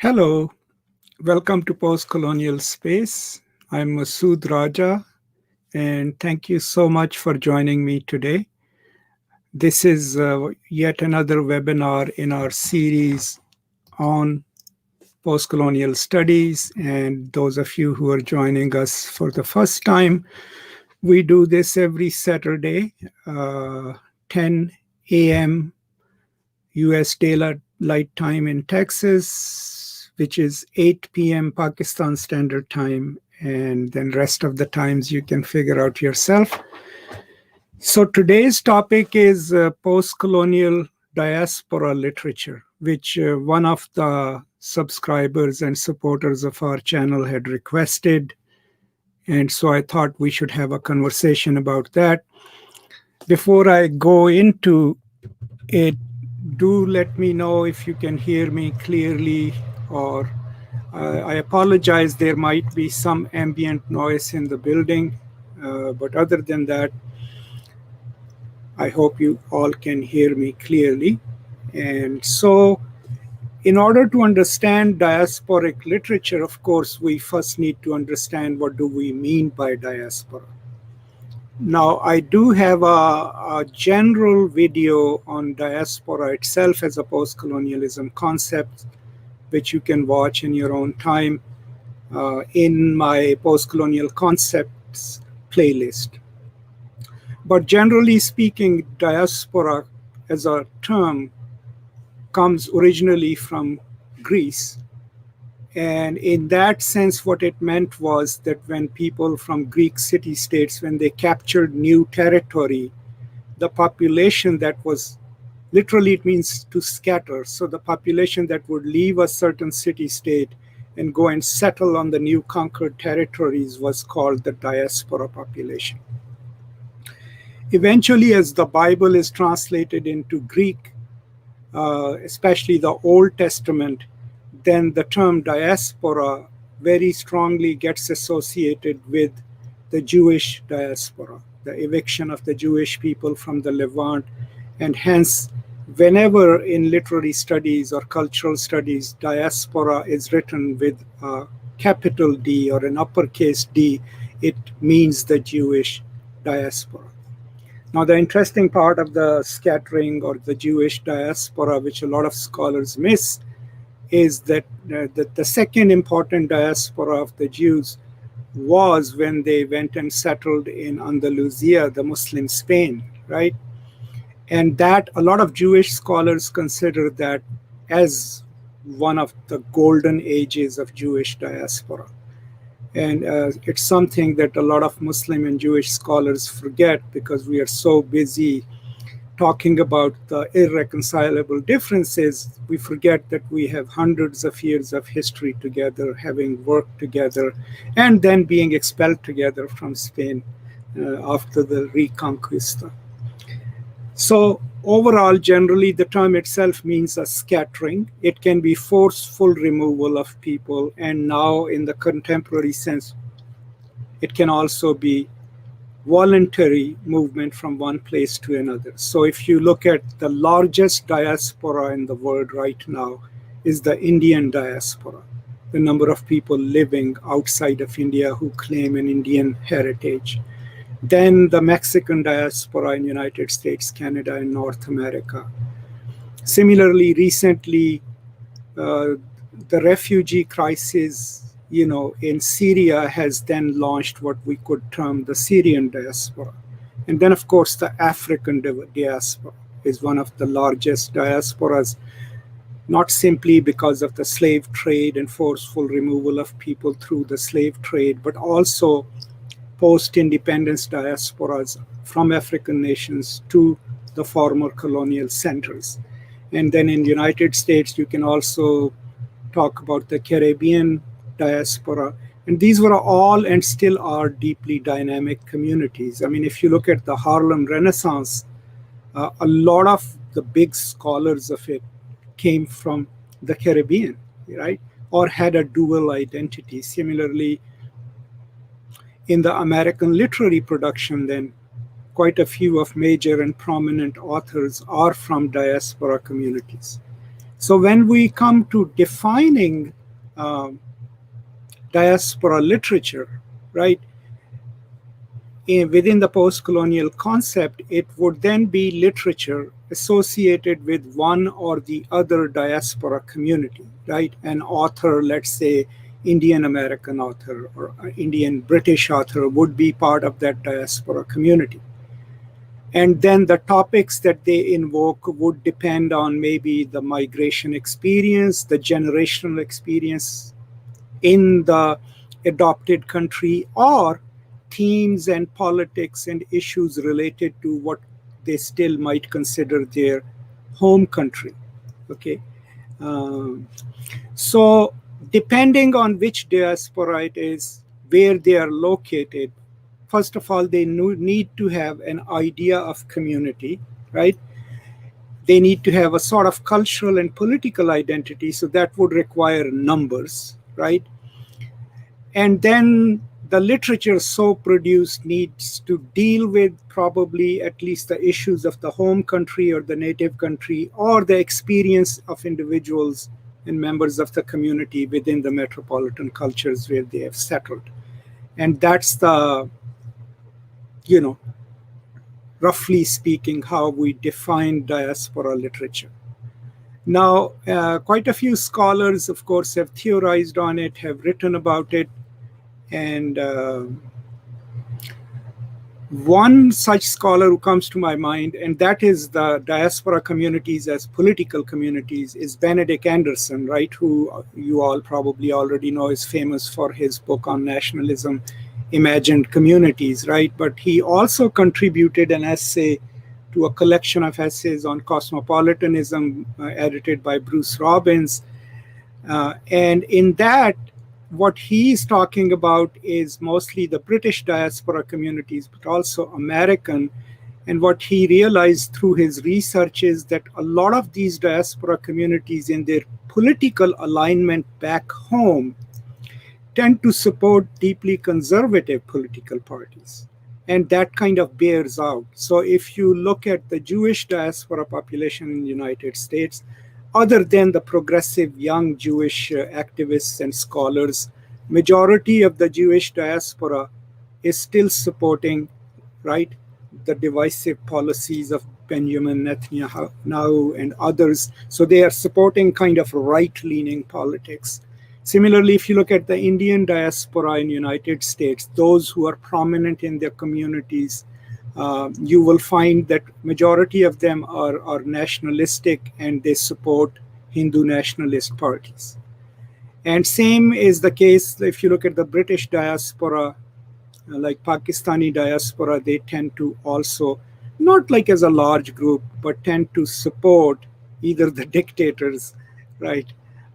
Hello, welcome to Postcolonial Space. I'm Masood Raja, and thank you so much for joining me today. This is yet another webinar in our series on postcolonial studies. And those of you who are joining us for the first time, we do this every Saturday, 10 a.m. US daylight time in Texas, which is 8 p.m. Pakistan Standard Time, and then rest of the times you can figure out yourself. So today's topic is post-colonial diaspora literature, which one of the subscribers and supporters of our channel had requested. And so I thought we should have a conversation about that. Before I go into it, do let me know if you can hear me clearly, or I apologize, there might be some ambient noise in the building, but other than that, I hope you all can hear me clearly. And so in order to understand diasporic literature, of course, we first need to understand what do we mean by diaspora. Now, I do have a general video on diaspora itself as a post-colonialism concept, which you can watch in your own time in my post-colonial concepts playlist. But generally speaking, diaspora as a term comes originally from Greece. And in that sense, what it meant was that when people from Greek city-states, when they captured new territory, the population that was, literally it means to scatter. So the population that would leave a certain city-state and go and settle on the new conquered territories was called the diaspora population. Eventually, as the Bible is translated into Greek, especially the Old Testament, then the term diaspora very strongly gets associated with the Jewish diaspora, the eviction of the Jewish people from the Levant. And hence, whenever in literary studies or cultural studies, diaspora is written with a capital D or an uppercase D, it means the Jewish diaspora. Now, the interesting part of the scattering or the Jewish diaspora, which a lot of scholars miss, is that the second important diaspora of the Jews was when they went and settled in Andalusia, the Muslim Spain, right? And that a lot of Jewish scholars consider that as one of the golden ages of Jewish diaspora. And it's something that a lot of Muslim and Jewish scholars forget because we are so busy talking about the irreconcilable differences. We forget that we have hundreds of years of history together, having worked together, and then being expelled together from Spain after the Reconquista. So overall, generally, the term itself means a scattering. It can be forceful removal of people, and now in the contemporary sense, it can also be voluntary movement from one place to another. So if you look at the largest diaspora in the world right now is the Indian diaspora, the number of people living outside of India who claim an Indian heritage. Then the Mexican diaspora in United States, Canada, and North America. Similarly, recently, the refugee crisis in Syria has then launched what we could term the Syrian diaspora. And then, of course, the African diaspora is one of the largest diasporas, not simply because of the slave trade and forceful removal of people through the slave trade, but also post-independence diasporas from African nations to the former colonial centers. And then in the United States, you can also talk about the Caribbean diaspora. And these were all and still are deeply dynamic communities. I mean, if you look at the Harlem Renaissance, a lot of the big scholars of it came from the Caribbean, right? Or had a dual identity. Similarly, in the American literary production, then quite a few of major and prominent authors are from diaspora communities. So when we come to defining diaspora literature, right, within the post-colonial concept, it would then be literature associated with one or the other diaspora community, right? An author, let's say Indian American author or Indian British author, would be part of that diaspora community. And then the topics that they invoke would depend on maybe the migration experience, the generational experience in the adopted country, or themes and politics and issues related to what they still might consider their home country. Okay. So depending on which diaspora it is, where they are located, first of all, they need to have an idea of community, right? They need to have a sort of cultural and political identity, so that would require numbers, right? And then the literature so produced needs to deal with probably at least the issues of the home country or the native country, or the experience of individuals and members of the community within the metropolitan cultures where they have settled. And that's the, roughly speaking, how we define diaspora literature. Now, quite a few scholars, of course, have theorized on it, have written about it. And one such scholar who comes to my mind, and that is the diaspora communities as political communities, is Benedict Anderson, right, who you all probably already know is famous for his book on nationalism, Imagined Communities, right? But he also contributed an essay to a collection of essays on cosmopolitanism edited by Bruce Robbins. And in that, what he's talking about is mostly the British diaspora communities, but also American. And what he realized through his research is that a lot of these diaspora communities in their political alignment back home tend to support deeply conservative political parties. And that kind of bears out. So if you look at the Jewish diaspora population in the United States, other than the progressive young Jewish activists and scholars, majority of the Jewish diaspora is still supporting, right, the divisive policies of Benjamin Netanyahu and others. So they are supporting kind of right-leaning politics. Similarly, if you look at the Indian diaspora in the United States, those who are prominent in their communities, you will find that majority of them are nationalistic, and they support Hindu nationalist parties. And same is the case if you look at the British diaspora, like Pakistani diaspora, they tend to also, not like as a large group, but tend to support either the dictators, right,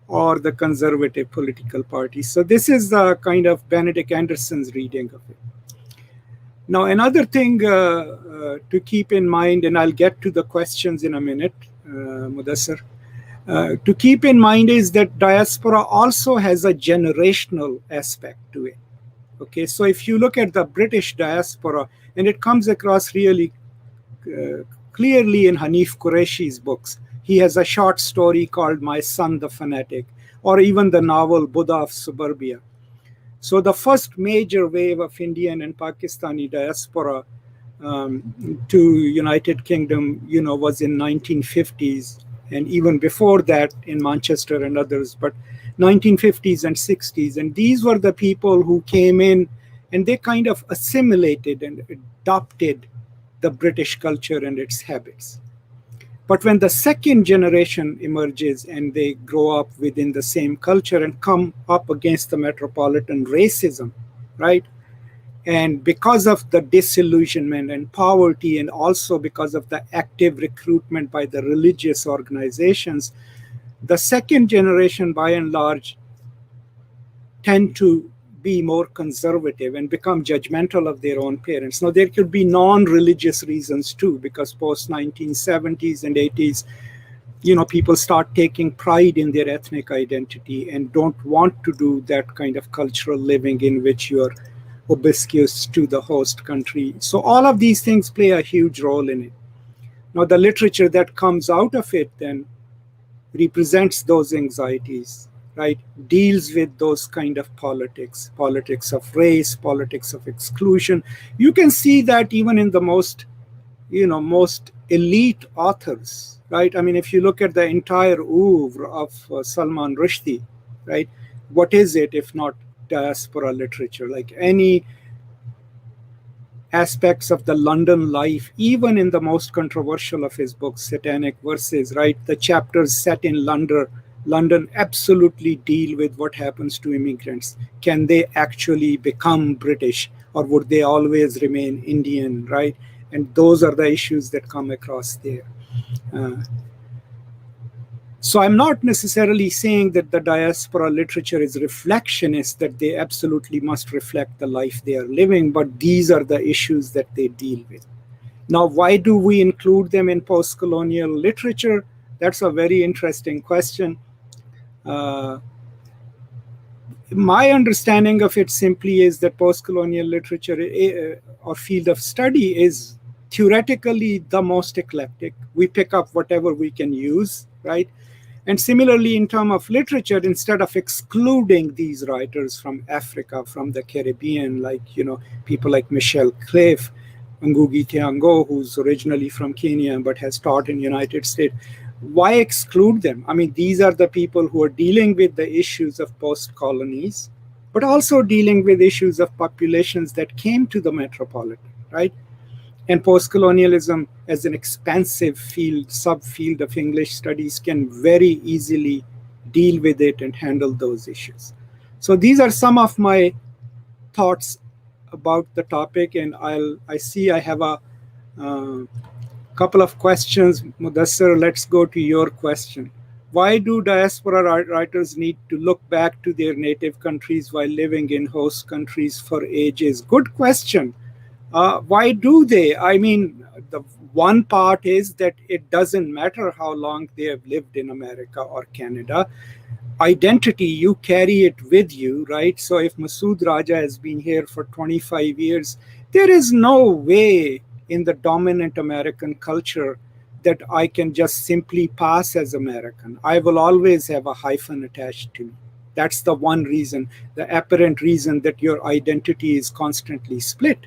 or the conservative political parties. So this is the kind of Benedict Anderson's reading of it. Now, another thing to keep in mind, and I'll get to the questions in a minute, Mudassir, to keep in mind is that diaspora also has a generational aspect to it. Okay, so if you look at the British diaspora, and it comes across really clearly in Hanif Qureshi's books. He has a short story called My Son the Fanatic, or even the novel Buddha of Suburbia. So the first major wave of Indian and Pakistani diaspora to United Kingdom, was in 1950s, and even before that in Manchester and others, but 1950s and 60s. And these were the people who came in and they kind of assimilated and adopted the British culture and its habits. But when the second generation emerges and they grow up within the same culture and come up against the metropolitan racism, right? And because of the disillusionment and poverty, and also because of the active recruitment by the religious organizations, the second generation, by and large, tend to be more conservative and become judgmental of their own parents. Now, there could be non-religious reasons too, because post-1970s and 80s, people start taking pride in their ethnic identity and don't want to do that kind of cultural living in which you're obsequious to the host country. So all of these things play a huge role in it. Now, the literature that comes out of it then represents those anxieties, right? Deals with those kind of politics, politics of race, politics of exclusion. You can see that even in the most, most elite authors, right? I mean, if you look at the entire oeuvre of Salman Rushdie, right? What is it if not diaspora literature? Like any aspects of the London life, even in the most controversial of his books, Satanic Verses, right? The chapters set in London absolutely deal with what happens to immigrants. Can they actually become British, or would they always remain Indian, right? And those are the issues that come across there. So I'm not necessarily saying that the diaspora literature is reflectionist, that they absolutely must reflect the life they are living, but these are the issues that they deal with. Now, why do we include them in postcolonial literature? That's a very interesting question. My understanding of it simply is that postcolonial literature or field of study is theoretically the most eclectic. We pick up whatever we can use, right? And similarly, in terms of literature, instead of excluding these writers from Africa, from the Caribbean, like, people like Michelle Cliff, Ngugi Thiong'o, who's originally from Kenya but has taught in the United States, why exclude them? I mean, these are the people who are dealing with the issues of post-colonies, but also dealing with issues of populations that came to the metropolitan, right? And postcolonialism, as an expansive field, subfield of English studies, can very easily deal with it and handle those issues. So these are some of my thoughts about the topic, and I see I have a couple of questions. Mudassir, let's go to your question. Why do diaspora writers need to look back to their native countries while living in host countries for ages? Good question. Why do they? I mean, the one part is that it doesn't matter how long they have lived in America or Canada. Identity, you carry it with you, right? So if Masood Raja has been here for 25 years, there is no way in the dominant American culture that I can just simply pass as American. I will always have a hyphen attached to me. That's the one reason, the apparent reason that your identity is constantly split.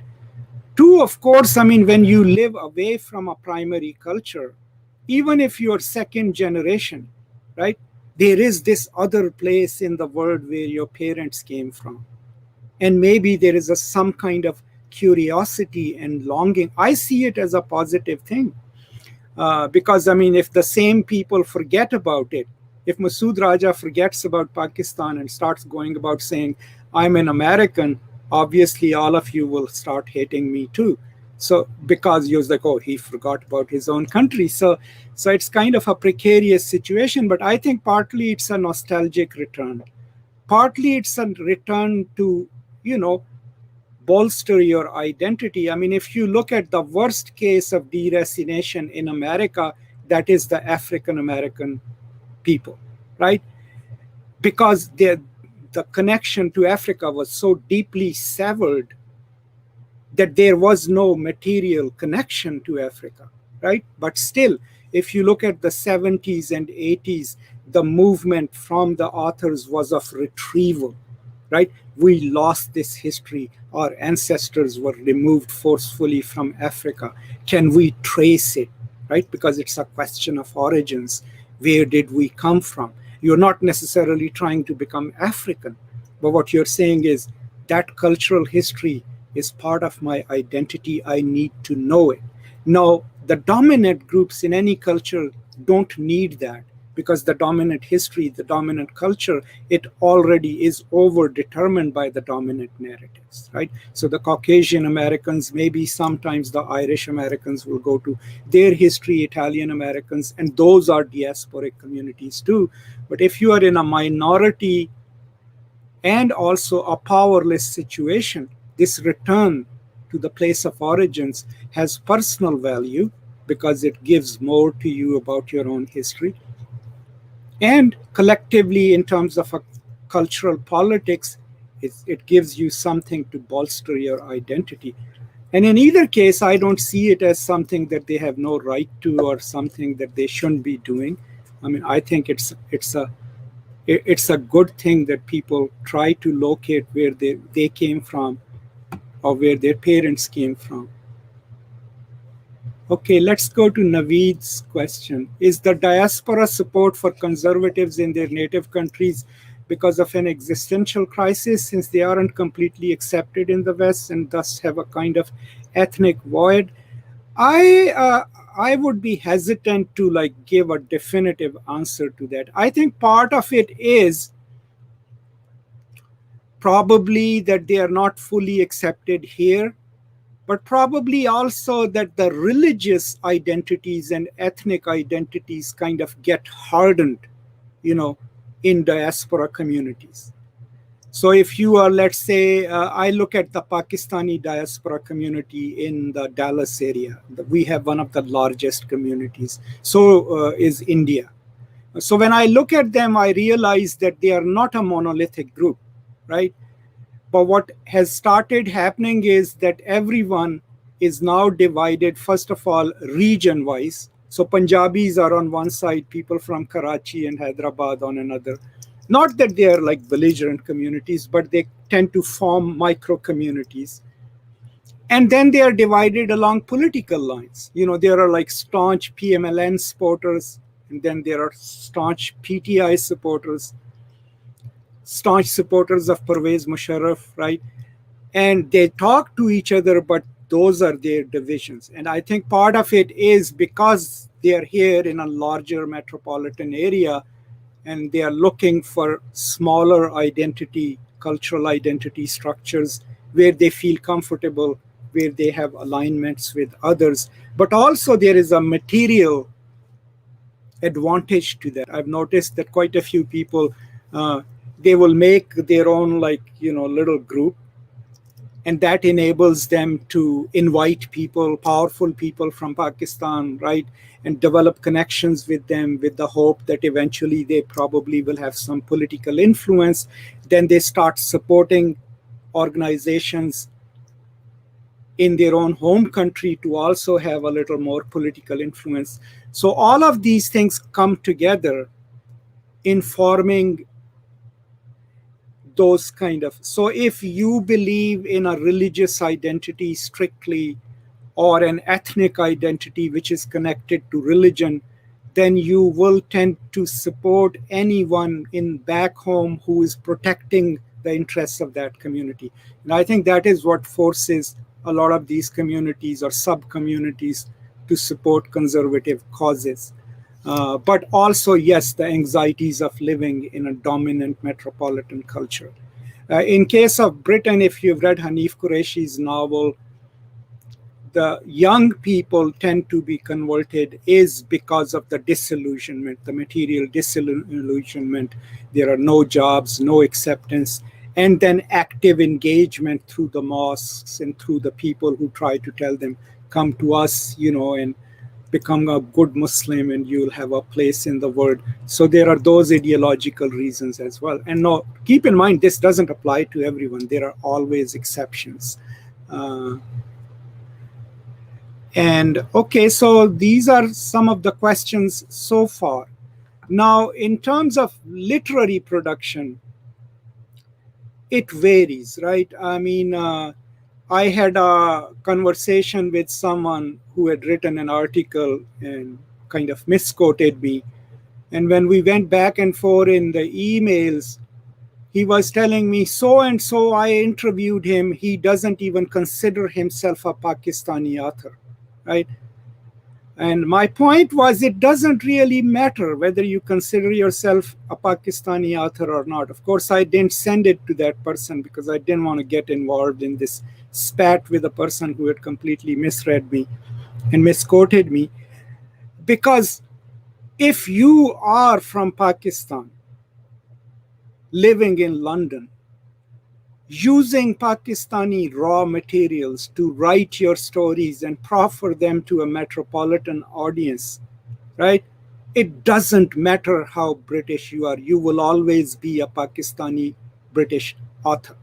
Two, of course, I mean, when you live away from a primary culture, even if you're second generation, right, there is this other place in the world where your parents came from. And maybe there is some kind of curiosity and longing. I see it as a positive thing. Because, I mean, if the same people forget about it, if Masood Raja forgets about Pakistan and starts going about saying, I'm an American, obviously all of you will start hating me too. So because you're like, oh, he forgot about his own country. So it's kind of a precarious situation, but I think partly it's a nostalgic return. Partly it's a return to, bolster your identity. I mean, if you look at the worst case of deracination in America, that is the African American people, right? Because the connection to Africa was so deeply severed that there was no material connection to Africa, right? But still, if you look at the 70s and 80s, the movement from the authors was of retrieval, right? We lost this history. Our ancestors were removed forcefully from Africa. Can we trace it, right? Because it's a question of origins. Where did we come from? You're not necessarily trying to become African, but what you're saying is that cultural history is part of my identity. I need to know it. Now, the dominant groups in any culture don't need that, because the dominant history, the dominant culture, it already is over-determined by the dominant narratives, right? So the Caucasian Americans, maybe sometimes the Irish Americans will go to their history, Italian Americans, and those are diasporic communities too. But if you are in a minority and also a powerless situation, this return to the place of origins has personal value because it gives more to you about your own history. And collectively, in terms of a cultural politics, it gives you something to bolster your identity. And in either case, I don't see it as something that they have no right to or something that they shouldn't be doing. I mean, I think it's a good thing that people try to locate where they came from or where their parents came from. Okay, let's go to Naveed's question. Is the diaspora support for conservatives in their native countries because of an existential crisis, since they aren't completely accepted in the West and thus have a kind of ethnic void? I would be hesitant to like give a definitive answer to that. I think part of it is probably that they are not fully accepted here, but probably also that the religious identities and ethnic identities kind of get hardened, in diaspora communities. So if you are, let's say, I look at the Pakistani diaspora community in the Dallas area. We have one of the largest communities. So is India. So when I look at them, I realize that they are not a monolithic group, right? But what has started happening is that everyone is now divided, first of all, region-wise. So Punjabis are on one side, people from Karachi and Hyderabad on another. Not that they are like belligerent communities, but they tend to form micro-communities. And then they are divided along political lines. There are like staunch PMLN supporters, and then there are staunch PTI supporters, staunch supporters of Pervez Musharraf, right? And they talk to each other, but those are their divisions. And I think part of it is because they are here in a larger metropolitan area and they are looking for smaller identity, cultural identity structures where they feel comfortable, where they have alignments with others. But also there is a material advantage to that. I've noticed that quite a few people, they will make their own little group, and that enables them to invite people, powerful people from Pakistan, right, and develop connections with them with the hope that eventually they probably will have some political influence. Then they start supporting organizations in their own home country to also have a little more political influence. So all of these things come together in forming those kind of. So if you believe in a religious identity strictly or an ethnic identity which is connected to religion, then you will tend to support anyone in back home who is protecting the interests of that community. And I think that is what forces a lot of these communities or sub-communities to support conservative causes. But also, yes, the anxieties of living in a dominant metropolitan culture. In case of Britain, if you've read Hanif Qureshi's novel, the young people tend to be converted is because of the disillusionment, the material disillusionment. There are no jobs, no acceptance, and then active engagement through the mosques and through the people who try to tell them, come to us, and become a good Muslim and you'll have a place in the world. So there are those ideological reasons as well. And no, keep in mind, this doesn't apply to everyone. There are always exceptions. And okay, so these are some of the questions so far. Now, in terms of literary production, it varies, right? I mean, I had a conversation with someone who had written an article and kind of misquoted me. And when we went back and forth in the emails, he was telling me, so and so, I interviewed him. He doesn't even consider himself a Pakistani author, right? And my point was, it doesn't really matter whether you consider yourself a Pakistani author or not. Of course, I didn't send it to that person because I didn't want to get involved in this spat with a person who had completely misread me and misquoted me. Because if you are from Pakistan, living in London, using Pakistani raw materials to write your stories and proffer them to a metropolitan audience, right? It doesn't matter how British you are. You will always be a Pakistani British author,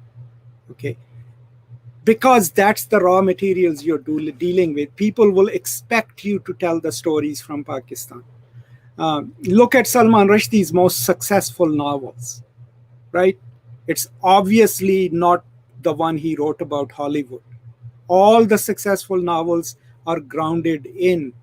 okay? Because that's the raw materials you're dealing with. People will expect you to tell the stories from Pakistan. Look at Salman Rushdie's most successful novels, right? It's obviously not the one he wrote about Hollywood. All the successful novels are grounded in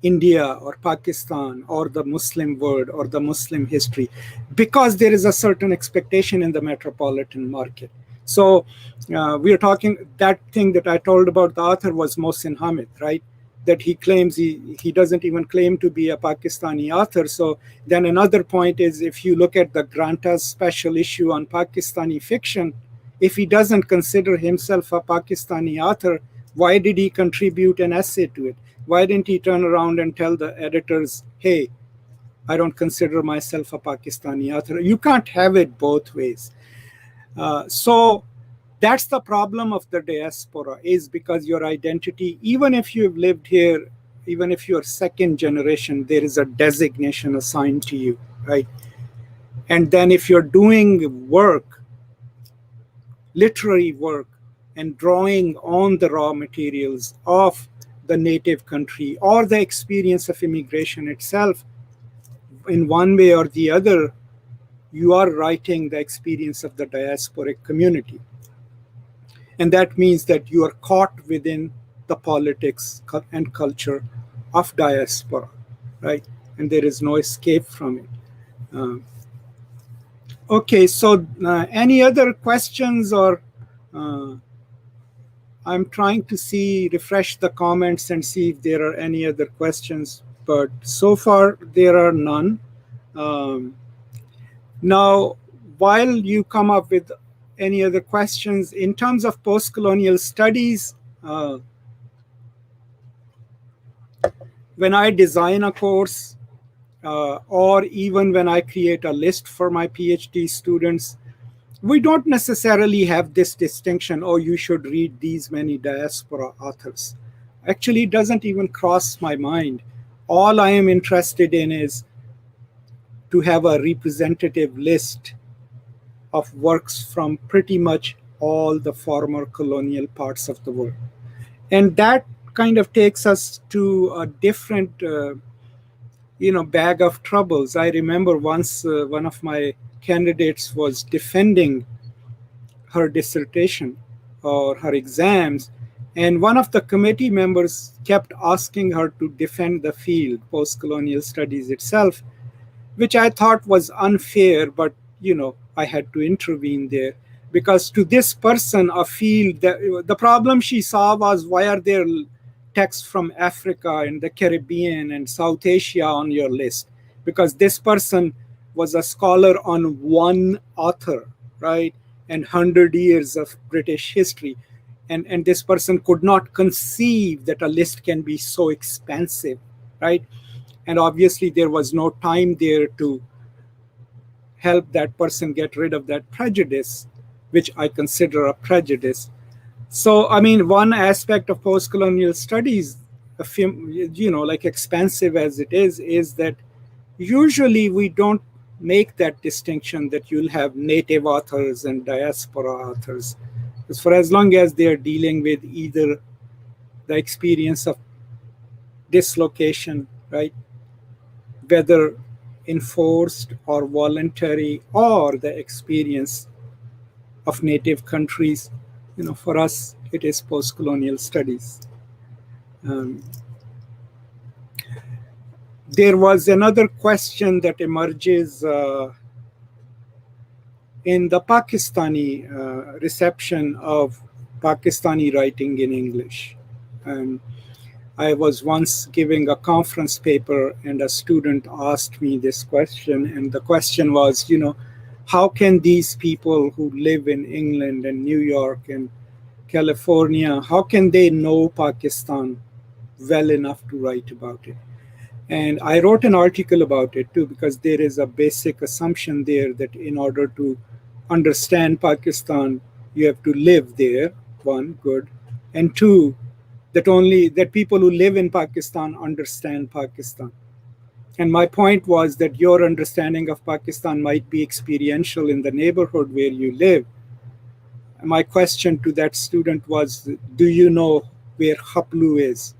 India or Pakistan or the Muslim world or the Muslim history, because there is a certain expectation in the metropolitan market. So we are talking, that thing that I told about the author was Mohsin Hamid, right? That he claims he doesn't even claim to be a Pakistani author. So then another point is, if you look at the Granta's special issue on Pakistani fiction, if he doesn't consider himself a Pakistani author, why did he contribute an essay to it? Why didn't he turn around and tell the editors, hey, I don't consider myself a Pakistani author? You can't have it both ways. So that's the problem of the diaspora, is because your identity, even if you've lived here, even if you're second generation, there is a designation assigned to you, right? And then if you're doing work, literary work, and drawing on the raw materials of the native country or the experience of immigration itself, in one way or the other, you are writing the experience of the diasporic community. And that means that you are caught within the politics and culture of diaspora, right? And there is no escape from it. Okay, so any other questions, or I'm trying to refresh the comments and see if there are any other questions, but so far there are none. Now, while you come up with any other questions, in terms of postcolonial studies, when I design a course, or even when I create a list for my PhD students, we don't necessarily have this distinction, oh, you should read these many diaspora authors. Actually, it doesn't even cross my mind. All I am interested in is to have a representative list of works from pretty much all the former colonial parts of the world. And that kind of takes us to a different bag of troubles. I remember once one of my candidates was defending her dissertation or her exams, and one of the committee members kept asking her to defend the field, postcolonial studies itself, which I thought was unfair, but I had to intervene there, because to this person, a field, the problem she saw was, why are there texts from Africa and the Caribbean and South Asia on your list? Because this person was a scholar on one author, right? And 100 years of British history. And this person could not conceive that a list can be so expansive, right? And obviously there was no time there to help that person get rid of that prejudice, which I consider a prejudice. So, I mean, one aspect of postcolonial studies, like expansive as it is that usually we don't make that distinction that you'll have native authors and diaspora authors. Because for as long as they're dealing with either the experience of dislocation, right, whether enforced or voluntary, or the experience of native countries, for us, it is postcolonial studies. There was another question that emerges in the Pakistani reception of Pakistani writing in English. I was once giving a conference paper, and a student asked me this question, and the question was, how can these people who live in England and New York and California, how can they know Pakistan well enough to write about it? And I wrote an article about it too, because there is a basic assumption there that in order to understand Pakistan, you have to live there, one, good, and two, that people who live in Pakistan understand Pakistan. And my point was that your understanding of Pakistan might be experiential in the neighborhood where you live. My question to that student was, do you know where Haplu is?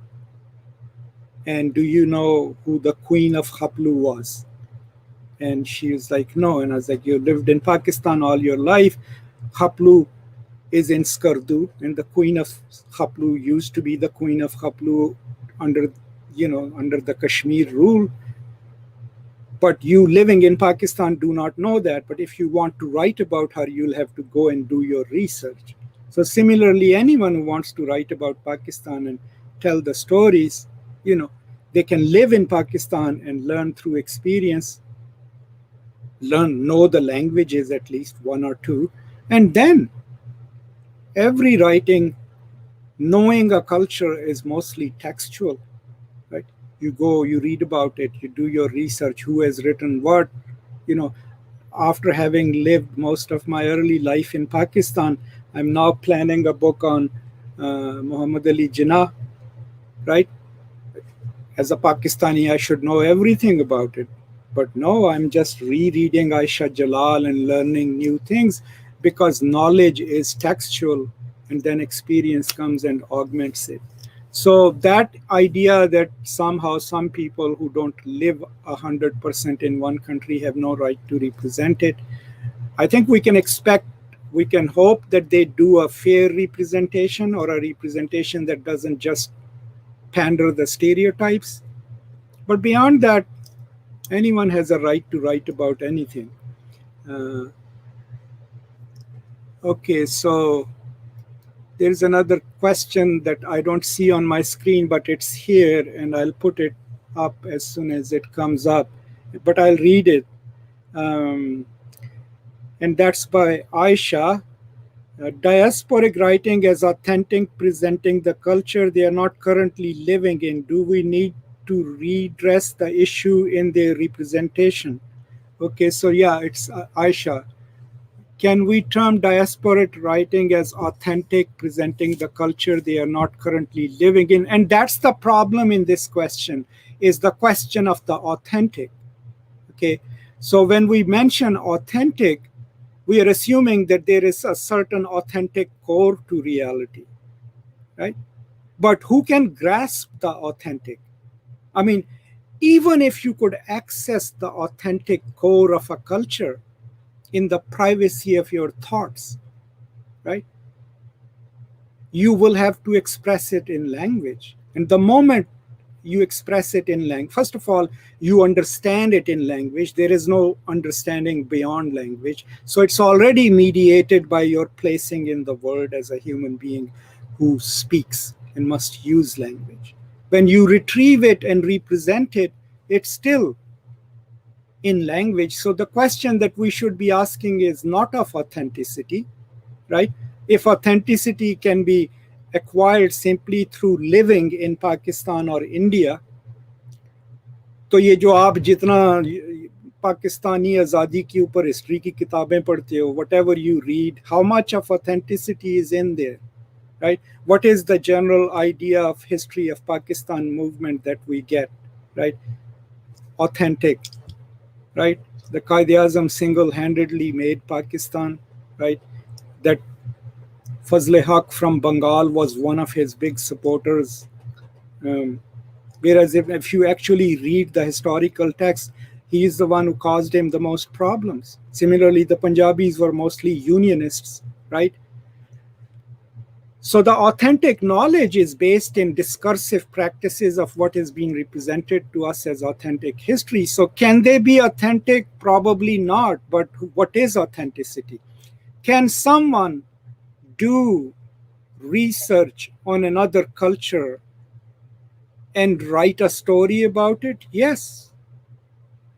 And do you know who the Queen of Khaplu was? And she was like, no. And I was like, you lived in Pakistan all your life. Khaplu is in Skardu, and the Queen of Khaplu used to be the Queen of Khaplu under, under the Kashmir rule. But you living in Pakistan do not know that. But if you want to write about her, you'll have to go and do your research. So similarly, anyone who wants to write about Pakistan and tell the stories, they can live in Pakistan and learn through experience, know the languages, at least one or two, and then every writing, knowing a culture is mostly textual, right? You go, you read about it, you do your research, who has written what. After having lived most of my early life in Pakistan, I'm now planning a book on Muhammad Ali Jinnah, right? As a Pakistani, I should know everything about it. But no, I'm just rereading Aisha Jalal and learning new things, because knowledge is textual, and then experience comes and augments it. So that idea that somehow some people who don't live 100% in one country have no right to represent it, I think we can hope that they do a fair representation, or a representation that doesn't just pander the stereotypes. But beyond that, anyone has a right to write about anything. Okay, so there's another question that I don't see on my screen, but it's here, and I'll put it up as soon as it comes up. But I'll read it. And that's by Aisha. Diasporic writing as authentic, presenting the culture they are not currently living in. Do we need to redress the issue in their representation? Okay, so yeah, it's Aisha. Can we term diasporic writing as authentic, presenting the culture they are not currently living in? And that's the problem in this question, is the question of the authentic. Okay, so when we mention authentic, we are assuming that there is a certain authentic core to reality, right? But who can grasp the authentic? I mean, even if you could access the authentic core of a culture in the privacy of your thoughts, right? You will have to express it in language. And the moment you express it in language, first of all, you understand it in language. There is no understanding beyond language. So it's already mediated by your placing in the world as a human being who speaks and must use language. When you retrieve it and represent it, it's still in language. So the question that we should be asking is not of authenticity, right? If authenticity can be acquired simply through living in Pakistan or India, तो ये जो आप जितना पाकिस्तानी आज़ादी के ऊपर history की किताबें पढ़ते हो, whatever you read, how much of authenticity is in there, right? What is the general idea of history of Pakistan movement that we get, right? Authentic, right? The Quaid-e-Azam single-handedly made Pakistan, right? That Fazl Haq from Bengal was one of his big supporters. Whereas if you actually read the historical text, he is the one who caused him the most problems. Similarly, the Punjabis were mostly unionists, right? So the authentic knowledge is based in discursive practices of what is being represented to us as authentic history. So can they be authentic? Probably not. But what is authenticity? Can someone do research on another culture and write a story about it? Yes.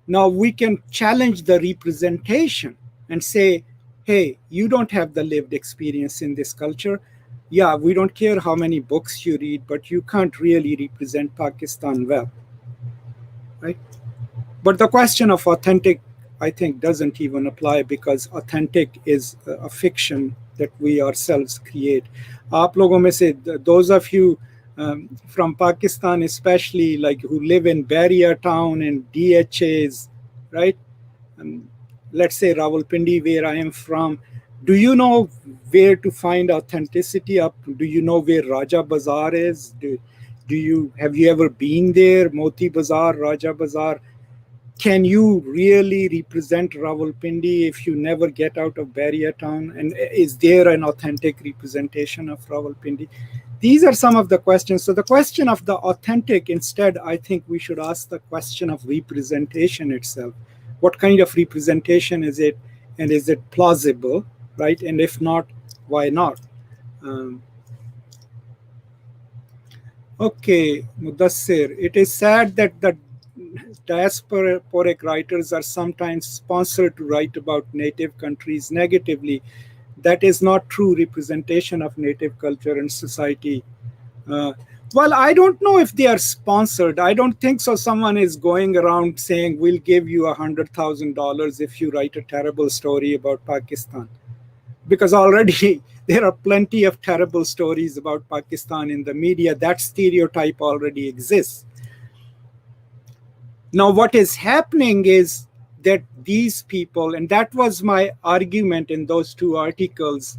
Now we can challenge the representation and say, hey, you don't have the lived experience in this culture. Yeah, we don't care how many books you read, but you can't really represent Pakistan well, right? But the question of authentic, I think, doesn't even apply, because authentic is a fiction that we ourselves create. आप लोगों में से, those of you from Pakistan especially, like who live in barrier town and DHAs, right? Let's say Rawalpindi, where I am from. Do you know where to find authenticity? Do you know where Raja Bazaar is? Have you ever been there? Moti Bazaar, Raja Bazaar. Can you really represent Rawalpindi if you never get out of Barrier Town? And is there an authentic representation of Rawalpindi? These are some of the questions. So the question of the authentic, instead, I think we should ask the question of representation itself. What kind of representation is it? And is it plausible, right? And if not, why not? Okay, Mudassir. It is sad that the diasporic writers are sometimes sponsored to write about native countries negatively. That is not true representation of native culture and society. Well, I don't know if they are sponsored. I don't think so. Someone is going around saying, we'll give you $100,000 if you write a terrible story about Pakistan. Because already there are plenty of terrible stories about Pakistan in the media. That stereotype already exists. Now, what is happening is that these people, and that was my argument in those two articles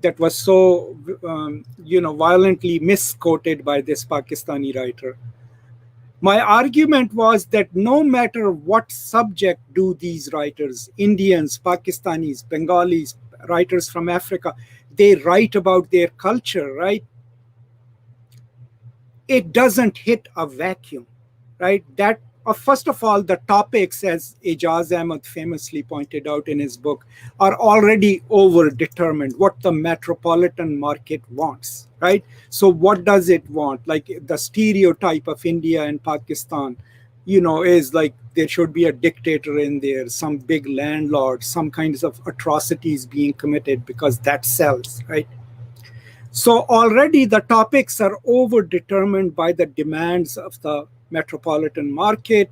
that was so, violently misquoted by this Pakistani writer. My argument was that no matter what subject do these writers, Indians, Pakistanis, Bengalis, writers from Africa, they write about their culture, right? It doesn't hit a vacuum, right? That first of all, the topics, as Ijaz Ahmed famously pointed out in his book, are already overdetermined, what the metropolitan market wants, right? So what does it want? Like the stereotype of India and Pakistan, is like there should be a dictator in there, some big landlord, some kinds of atrocities being committed because that sells, right? So already the topics are overdetermined by the demands of the metropolitan market,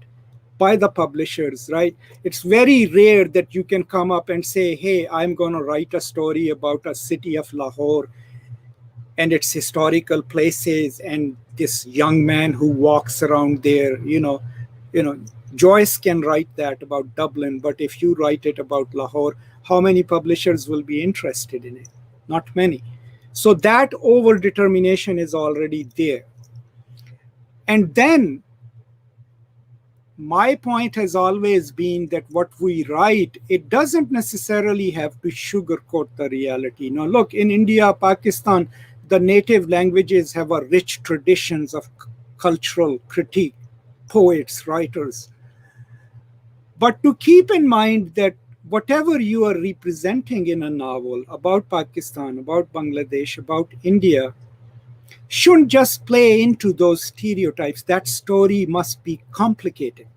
by the publishers, right? It's very rare that you can come up and say, hey, I'm going to write a story about a city of Lahore and its historical places and this young man who walks around there. Joyce can write that about Dublin, but if you write it about Lahore, how many publishers will be interested in it? Not many. So that overdetermination is already there. And then my point has always been that what we write, it doesn't necessarily have to sugarcoat the reality. Now, look, in India, Pakistan, the native languages have a rich traditions of cultural critique, poets, writers. But to keep in mind that whatever you are representing in a novel about Pakistan, about Bangladesh, about India, shouldn't just play into those stereotypes. That story must be complicated,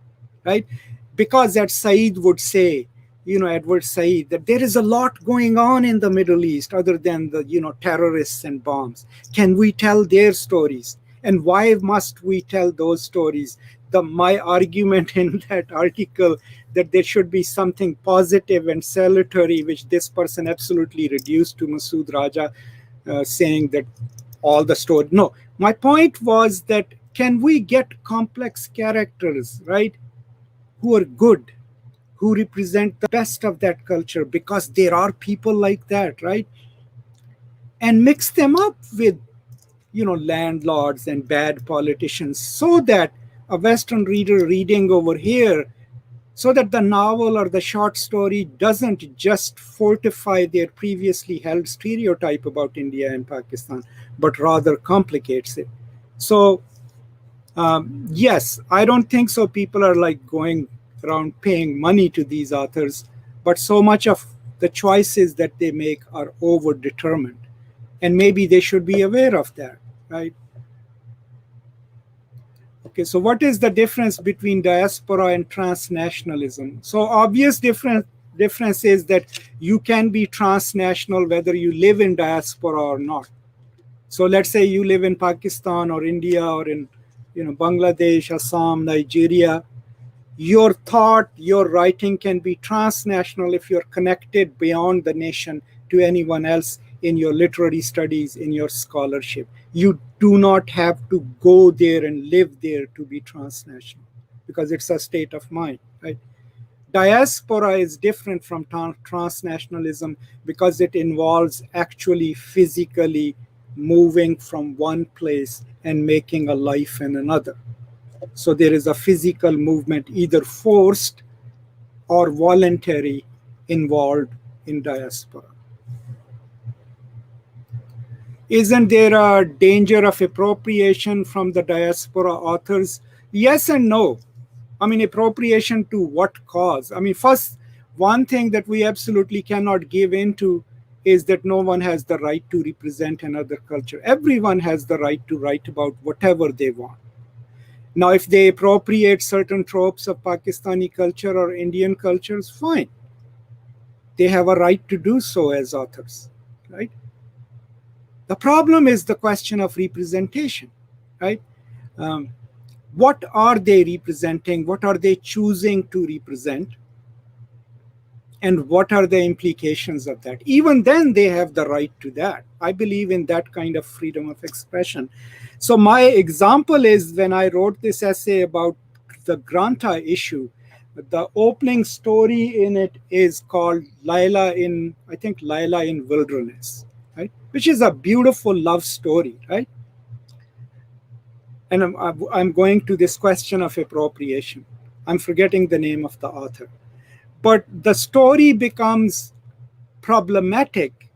right? Because as Said would say, Edward Said, that there is a lot going on in the Middle East other than the, terrorists and bombs. Can we tell their stories? And why must we tell those stories? My argument in that article that there should be something positive and salutary, which this person absolutely reduced to Masood Raja, saying that all the story. No, my point was that can we get complex characters, right, who are good, who represent the best of that culture, because there are people like that, right, and mix them up with, landlords and bad politicians, so that a Western reader reading over here, so that the novel or the short story doesn't just fortify their previously held stereotype about India and Pakistan, but rather complicates it. So, yes, I don't think so. People are like going around paying money to these authors, but so much of the choices that they make are overdetermined. And maybe they should be aware of that, right? Okay, so what is the difference between diaspora and transnationalism? So obvious difference is that you can be transnational whether you live in diaspora or not. So let's say you live in Pakistan or India or in Bangladesh, Assam, Nigeria. Your thought, your writing can be transnational if you're connected beyond the nation to anyone else in your literary studies, in your scholarship. You do not have to go there and live there to be transnational, because it's a state of mind, right? Diaspora is different from transnationalism because it involves actually physically moving from one place and making a life in another. So there is a physical movement, either forced or voluntary, involved in diaspora. Isn't there a danger of appropriation from the diaspora authors? Yes and no. I mean, appropriation to what cause? I mean, first, one thing that we absolutely cannot give into is that no one has the right to represent another culture. Everyone has the right to write about whatever they want. Now, if they appropriate certain tropes of Pakistani culture or Indian cultures, fine. They have a right to do so as authors, right? The problem is the question of representation, right? What are they representing? What are they choosing to represent? And what are the implications of that? Even then, they have the right to that. I believe in that kind of freedom of expression. So my example is when I wrote this essay about the Granta issue, the opening story in it is called Laila in Wilderness, right? Which is a beautiful love story, right? And I'm going to this question of appropriation. I'm forgetting the name of the author. But the story becomes problematic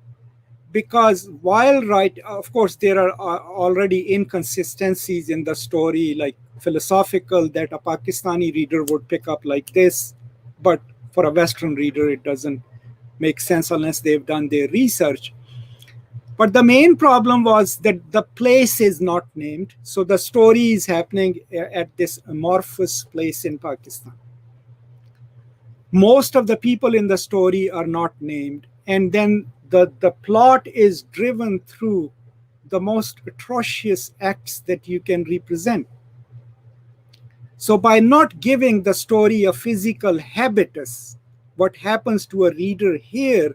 because while of course, there are already inconsistencies in the story, like philosophical, that a Pakistani reader would pick up like this, but for a Western reader, it doesn't make sense unless they've done their research. But the main problem was that the place is not named. So the story is happening at this amorphous place in Pakistan. Most of the people in the story are not named. And then the plot is driven through the most atrocious acts that you can represent. So by not giving the story a physical habitus, what happens to a reader here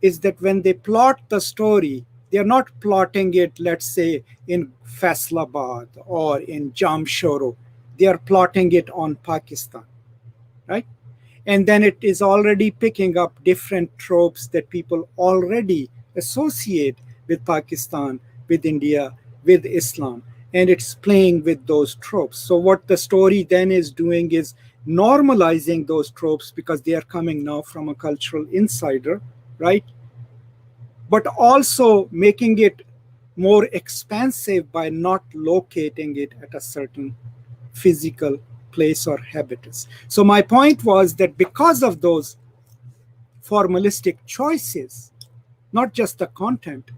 is that when they plot the story, they're not plotting it, let's say, in Faisalabad or in Jamshoro. They are plotting it on Pakistan, right? And then it is already picking up different tropes that people already associate with Pakistan, with India, with Islam. And it's playing with those tropes. So what the story then is doing is normalizing those tropes because they are coming now from a cultural insider, right? But also making it more expansive by not locating it at a certain physical place or habitus. So my point was that because of those formalistic choices, not just the content,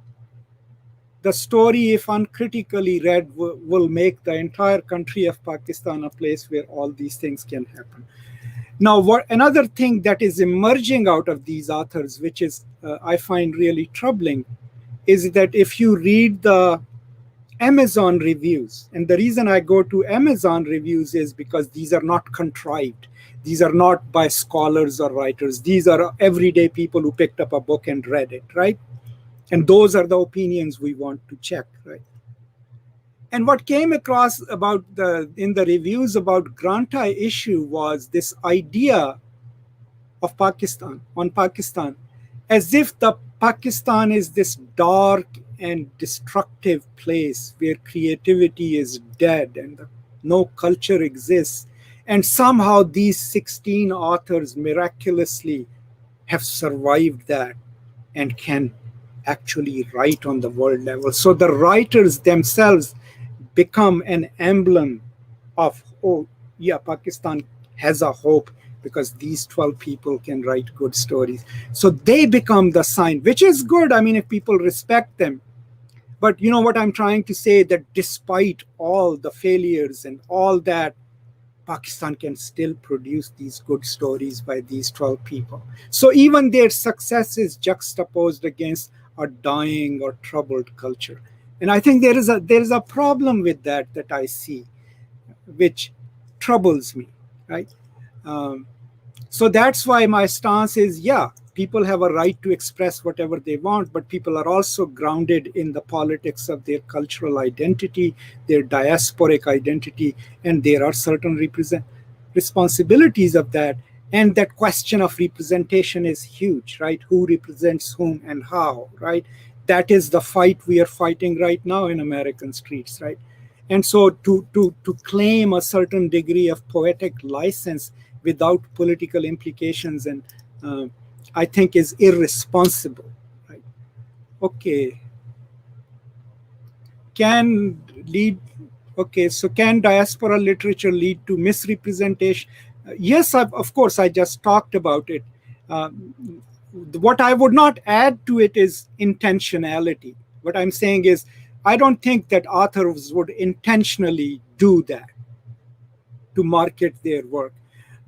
the story, if uncritically read, will make the entire country of Pakistan a place where all these things can happen. Now, another thing that is emerging out of these authors, which is I find really troubling, is that if you read the Amazon reviews, and the reason I go to Amazon reviews is because these are not contrived. These are not by scholars or writers. These are everyday people who picked up a book and read it, right? And those are the opinions we want to check, right? And what came across in the reviews about Granta issue was this idea of Pakistan, as if the Pakistan is this dark and destructive place where creativity is dead and no culture exists. And somehow these 16 authors miraculously have survived that and can actually write on the world level. So the writers themselves become an emblem of, oh, yeah, Pakistan has a hope because these 12 people can write good stories. So they become the sign, which is good. I mean, if people respect them. But you know what I'm trying to say, that despite all the failures and all that, Pakistan can still produce these good stories by these 12 people. So even their success is juxtaposed against a dying or troubled culture. And I think there is a problem with that I see, which troubles me, right? So that's why my stance is, yeah, people have a right to express whatever they want, but people are also grounded in the politics of their cultural identity, their diasporic identity, and there are certain responsibilities of that. And that question of representation is huge, right? Who represents whom and how, right? that is the fight we are fighting right now in American streets, right? And so to claim a certain degree of poetic license without political implications, and I think is irresponsible, right? Okay. Can lead, okay, so can diaspora literature lead to misrepresentation? Yes, of course, I just talked about it. What I would not add to it is intentionality. What I'm saying is, I don't think that authors would intentionally do that to market their work,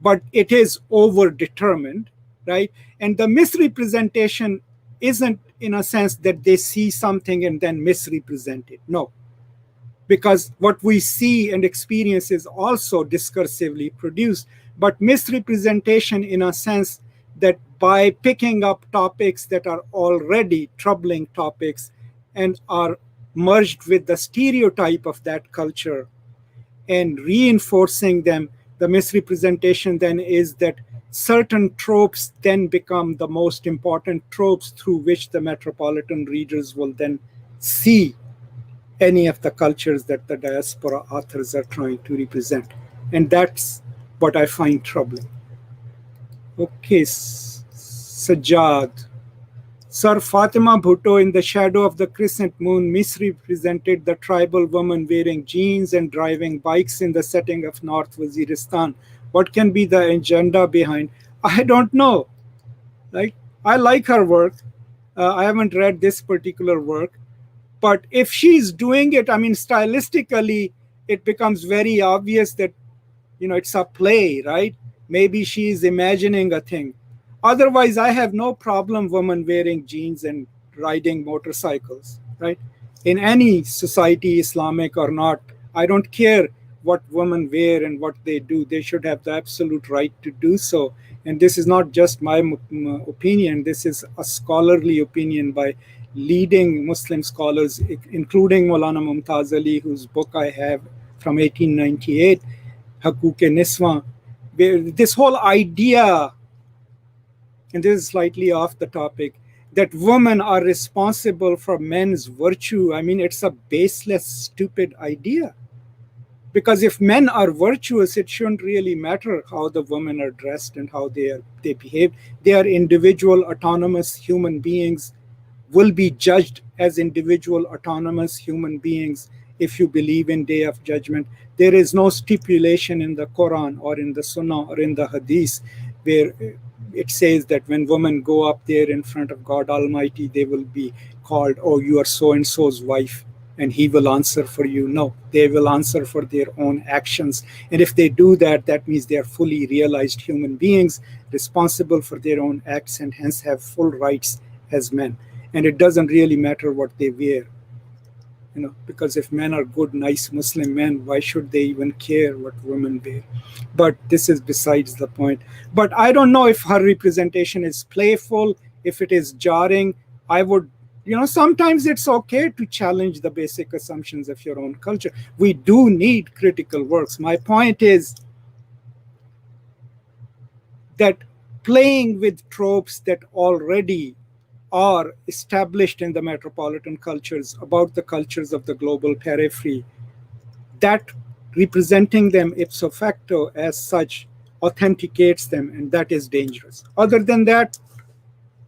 but it is overdetermined, right? And the misrepresentation isn't in a sense that they see something and then misrepresent it. No, because what we see and experience is also discursively produced, but misrepresentation in a sense that by picking up topics that are already troubling topics and are merged with the stereotype of that culture and reinforcing them, the misrepresentation then is that certain tropes then become the most important tropes through which the metropolitan readers will then see any of the cultures that the diaspora authors are trying to represent. And that's what I find troubling. Okay, Sajjad. Sir, Fatima Bhutto in The Shadow of the Crescent Moon misrepresented the tribal woman wearing jeans and driving bikes in the setting of North Waziristan. What can be the agenda behind? I don't know. Right? I like her work. I haven't read this particular work. But if she's doing it, I mean, stylistically, it becomes very obvious that, it's a play, right? Maybe she's imagining a thing. Otherwise, I have no problem women wearing jeans and riding motorcycles, right? In any society, Islamic or not, I don't care what women wear and what they do. They should have the absolute right to do so. And this is not just my opinion. This is a scholarly opinion by leading Muslim scholars, including Maulana Mumtaz Ali, whose book I have from 1898, Haqooq-e-Niswa. This whole idea, and this is slightly off the topic, that women are responsible for men's virtue. I mean, it's a baseless, stupid idea. Because if men are virtuous, it shouldn't really matter how the women are dressed and how they behave. They are individual, autonomous human beings, will be judged as individual, autonomous human beings if you believe in Day of Judgment. There is no stipulation in the Quran or in the Sunnah or in the Hadith where it says that when women go up there in front of God Almighty, they will be called, oh, you are so-and-so's wife, and he will answer for you. No, they will answer for their own actions. And if they do that, that means they are fully realized human beings, responsible for their own acts, and hence have full rights as men. And it doesn't really matter what they wear, because if men are good, nice Muslim men, why should they even care what women wear? But this is besides the point. But I don't know if her representation is playful, if it is jarring. I would, sometimes it's okay to challenge the basic assumptions of your own culture. We do need critical works. My point is that playing with tropes that already are established in the metropolitan cultures about the cultures of the global periphery, that representing them ipso facto as such authenticates them, and that is dangerous. Other than that,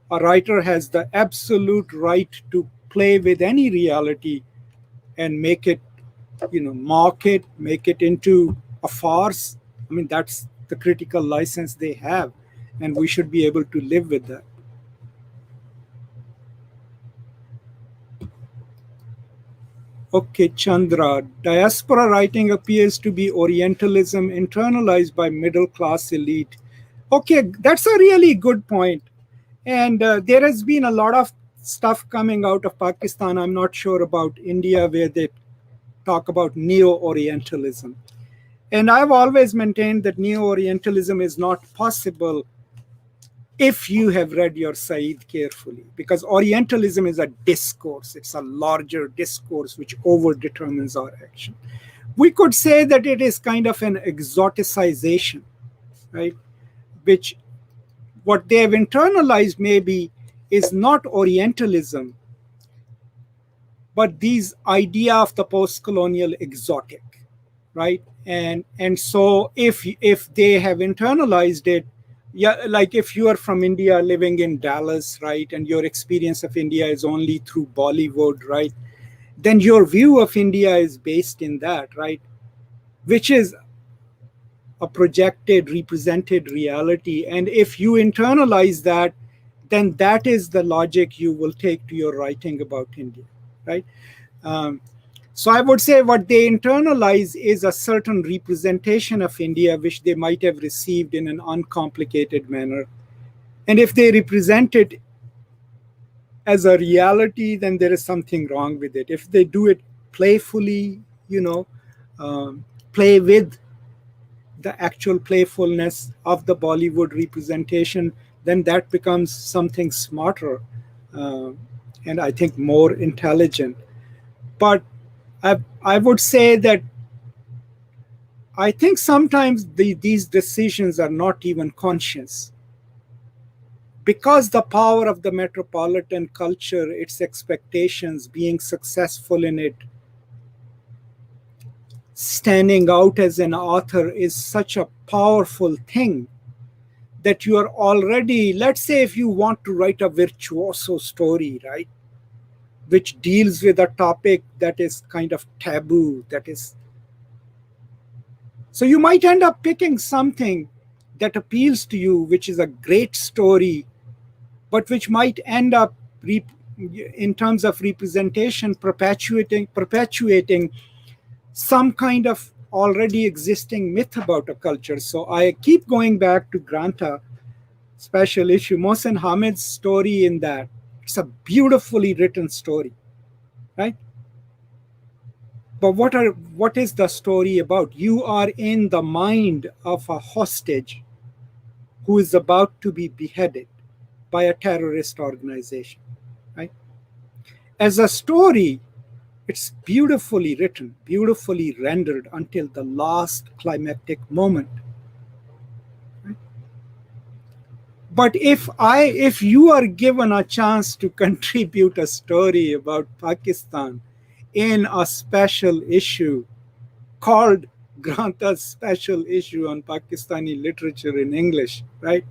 a writer has the absolute right to play with any reality and make it, mock it, make it into a farce. I mean, that's the critical license they have, and we should be able to live with that. Okay, Chandra. Diaspora writing appears to be Orientalism internalized by middle-class elite. Okay, that's a really good point. And there has been a lot of stuff coming out of Pakistan. I'm not sure about India, where they talk about neo-Orientalism. And I've always maintained that neo-Orientalism is not possible if you have read your Said carefully, because Orientalism is a discourse. It's a larger discourse which overdetermines our action. We could say that it is kind of an exoticization, right? Which what they have internalized maybe is not Orientalism, but these idea of the post-colonial exotic, right? And so if they have internalized it, yeah, like if you are from India living in Dallas, right, and your experience of India is only through Bollywood, right, then your view of India is based in that, right, which is a projected, represented reality. And if you internalize that, then that is the logic you will take to your writing about India, right? Um, so I would say what they internalize is a certain representation of India, which they might have received in an uncomplicated manner. And if they represent it as a reality, then there is something wrong with it. If they do it playfully, play with the actual playfulness of the Bollywood representation, then that becomes something smarter uh, and I think more intelligent. But I would say that I think sometimes these decisions are not even conscious, because the power of the metropolitan culture, its expectations, being successful in it, standing out as an author is such a powerful thing that you are already, let's say if you want to write a virtuoso story, right, which deals with a topic that is kind of taboo, that is, so you might end up picking something that appeals to you, which is a great story, but which might end up in terms of representation perpetuating some kind of already existing myth about a culture. So I keep going back to Granta special issue, Mohsen Hamid's story in that. It's a beautifully written story, right? But what is the story about? You are in the mind of a hostage who is about to be beheaded by a terrorist organization, right? As a story, it's beautifully written, beautifully rendered until the last climactic moment. But if you are given a chance to contribute a story about Pakistan in a special issue called Granta's special issue on Pakistani literature in English, right?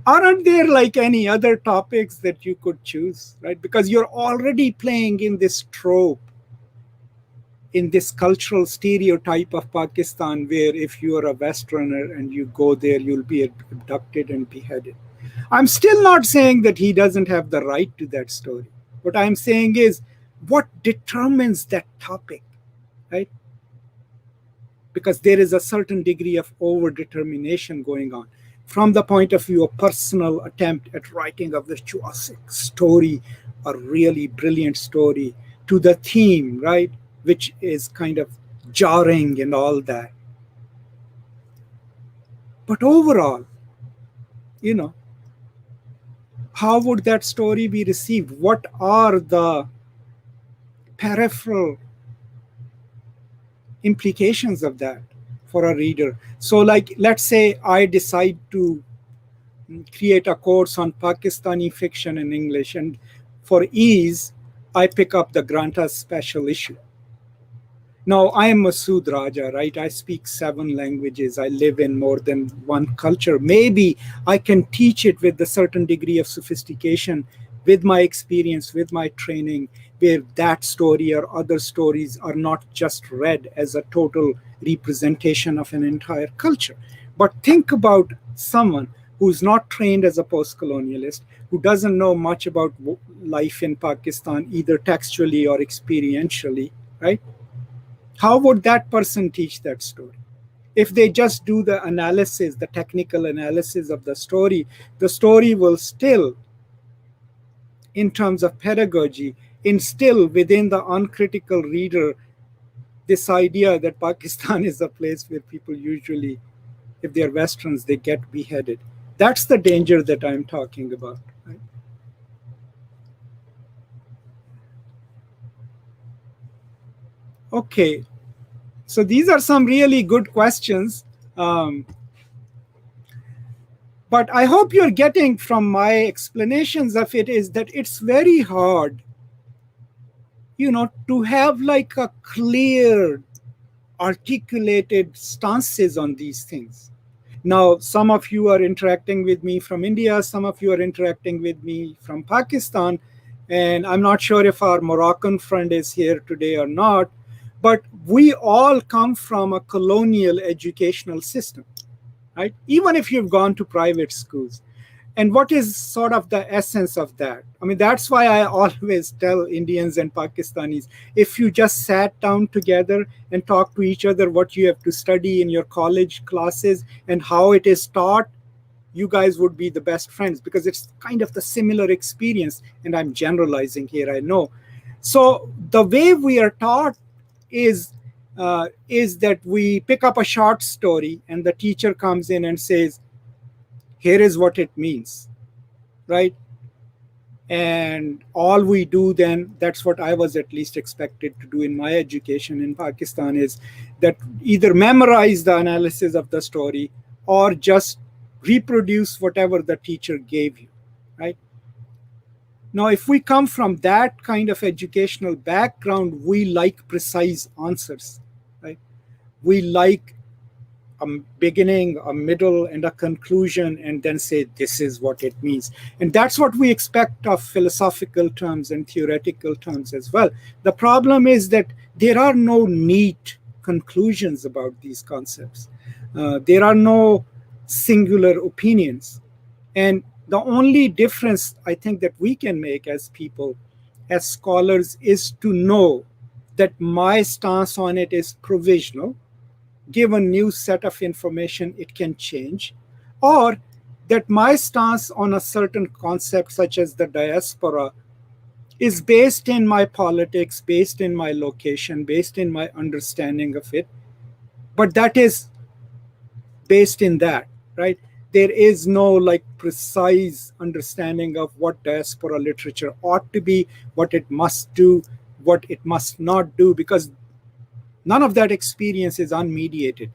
Aren't there like any other topics that you could choose, right? Because you're already playing in this trope, in this cultural stereotype of Pakistan, where if you are a Westerner and you go there, you'll be abducted and beheaded. I'm still not saying that he doesn't have the right to that story. What I'm saying is, what determines that topic, right? Because there is a certain degree of overdetermination going on. From the point of view of personal attempt at writing a virtuosic story, a really brilliant story, to the theme, right, which is kind of jarring and all that. But overall, how would that story be received? What are the peripheral implications of that for a reader? So, like, let's say I decide to create a course on Pakistani fiction in English, and for ease, I pick up the Granta special issue. Now, I am Masood Raja, right? I speak 7 languages. I live in more than one culture. Maybe I can teach it with a certain degree of sophistication, with my experience, with my training, where that story or other stories are not just read as a total representation of an entire culture. But think about someone who's not trained as a post-colonialist, who doesn't know much about life in Pakistan, either textually or experientially, right? How would that person teach that story? If they just do the analysis, the technical analysis of the story will still, in terms of pedagogy, instill within the uncritical reader this idea that Pakistan is a place where people usually, if they're Westerns, they get beheaded. That's the danger that I'm talking about. Right? Okay, so these are some really good questions. But I hope you're getting from my explanations of it is that it's very hard to have like a clear, articulated stances on these things. Now, some of you are interacting with me from India, some of you are interacting with me from Pakistan, and I'm not sure if our Moroccan friend is here today or not, but we all come from a colonial educational system, right? Even if you've gone to private schools. And what is sort of the essence of that? I mean, that's why I always tell Indians and Pakistanis, if you just sat down together and talked to each other what you have to study in your college classes and how it is taught, you guys would be the best friends, because it's kind of the similar experience. And I'm generalizing here, I know. So the way we are taught is that we pick up a short story and the teacher comes in and says, here is what it means, right? And all we do then, that's what I was at least expected to do in my education in Pakistan, is that either memorize the analysis of the story or just reproduce whatever the teacher gave you, right? Now, if we come from that kind of educational background, we like precise answers, right? We like a beginning, a middle, and a conclusion, and then say, this is what it means. And that's what we expect of philosophical terms and theoretical terms as well. The problem is that there are no neat conclusions about these concepts. There are no singular opinions. And the only difference I think that we can make as people, as scholars, is to know that my stance on it is provisional. Given new set of information, it can change, or that my stance on a certain concept, such as the diaspora, is based in my politics, based in my location, based in my understanding of it. But that is based in that, right? There is no like precise understanding of what diaspora literature ought to be, what it must do, what it must not do, because none of that experience is unmediated.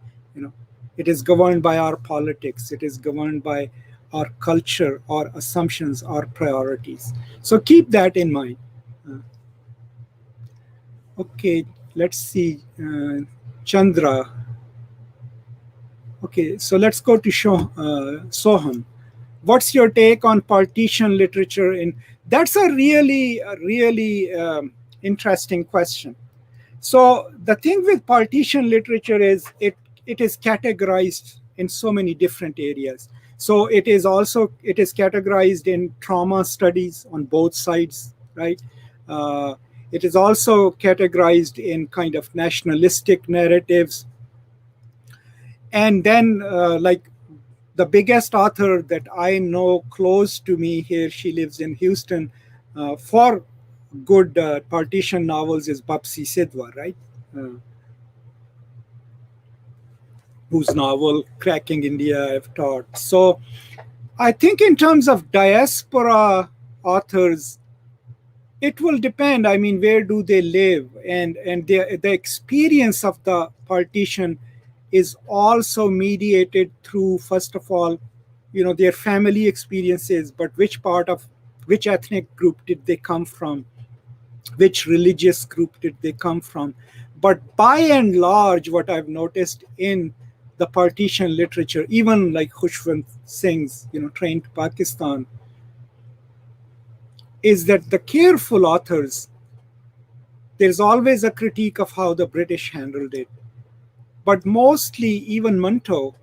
It is governed by our politics. It is governed by our culture, our assumptions, our priorities. So keep that in mind. Okay, let's see. Chandra. Okay, so let's go to Soham. What's your take on partition literature? That's a really interesting question. So the thing with partition literature is it is categorized in so many different areas. So it is categorized in trauma studies on both sides, right? It is also categorized in kind of nationalistic narratives. And then like the biggest author that I know close to me here, she lives in Houston, for good partition novels is Bapsi Sidhwa, right? Whose novel Cracking India I've taught. So I think in terms of diaspora authors, it will depend. I mean, where do they live? And the experience of the partition is also mediated through, first of all, their family experiences, but which ethnic group did they come from? Which religious group did they come from? But by and large, what I've noticed in the partition literature, even like Khushwant Singh's, Train to Pakistan, is that the careful authors, there's always a critique of how the British handled it. But mostly, even Manto,